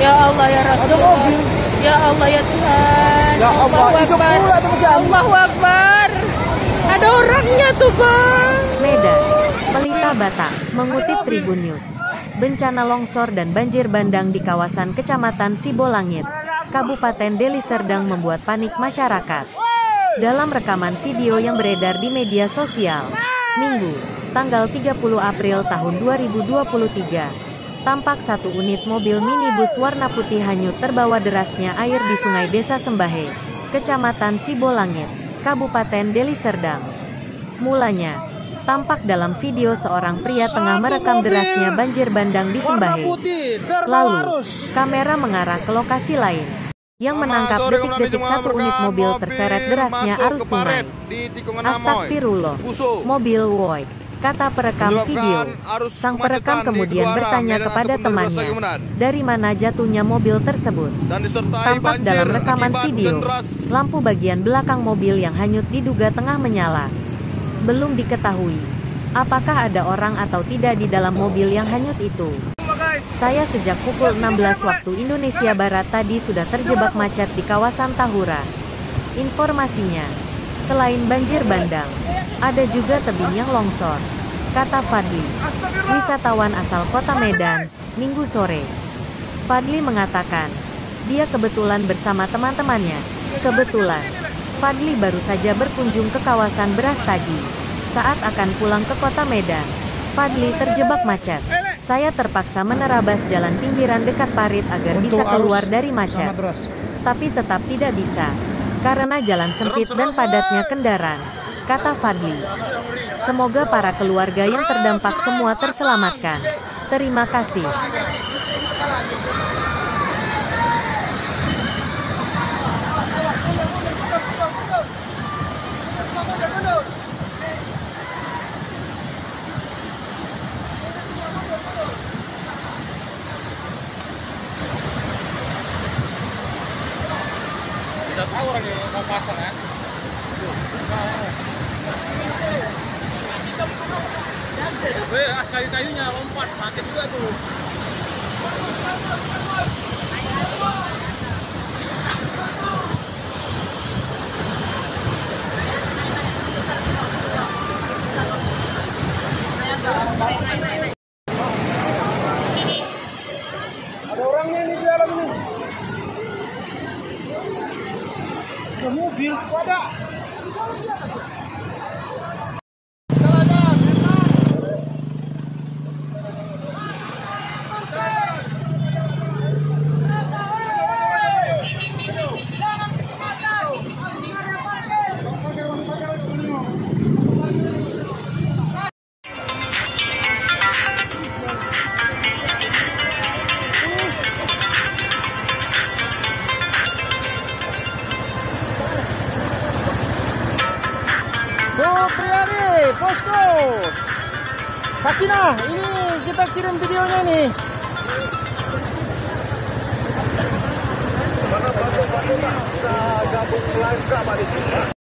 Ya Allah ya Rasulullah. Ya Allah ya Tuhan. Ya Allah, Allahu Akbar. Allahu Akbar. Ada orangnya tuh, Bang. Medan, Pelita Batak, mengutip Tribun News. Bencana longsor dan banjir bandang di kawasan Kecamatan Sibolangit, Kabupaten Deli Serdang membuat panik masyarakat. Dalam rekaman video yang beredar di media sosial, Minggu, tanggal 30 April tahun 2023, tampak satu unit mobil minibus warna putih hanyut terbawa derasnya air di Sungai Desa Sembahe, Kecamatan Sibolangit, Kabupaten Deli Serdang. Mulanya, tampak dalam video seorang pria tengah merekam derasnya banjir bandang di Sembahe. Lalu, kamera mengarah ke lokasi lain, yang menangkap detik-detik satu unit mobil terseret derasnya arus sungai. Astagfirullah, mobil woi, kata perekam video. Sang perekam kemudian bertanya kepada temannya, dari mana jatuhnya mobil tersebut. Tampak dalam rekaman video, lampu bagian belakang mobil yang hanyut diduga tengah menyala. Belum diketahui apakah ada orang atau tidak di dalam mobil yang hanyut itu. Saya sejak pukul 16 waktu Indonesia Barat tadi sudah terjebak macet di kawasan Tahura. Informasinya, selain banjir bandang, ada juga tebing yang longsor, kata Fadli, wisatawan asal kota Medan, Minggu sore. Fadli mengatakan, dia kebetulan bersama teman-temannya. Kebetulan, Fadli baru saja berkunjung ke kawasan Brastagi. Saat akan pulang ke kota Medan, Fadli terjebak macet. Saya terpaksa menerabas jalan pinggiran dekat parit agar bisa keluar dari macet. Tapi tetap tidak bisa, karena jalan sempit dan padatnya kendaraan, kata Fadli. Semoga para keluarga yang terdampak semua terselamatkan. Terima kasih. Tidak tahu orang yang mau pasang kan? Sekali kayunya lompat, sakit juga tuh. Ada orangnya ini di dalam ini. Ada mobil, ada. Supriyadi, Posko Sakinah, ini kita kirim videonya nih. Kita gabung langkah balik.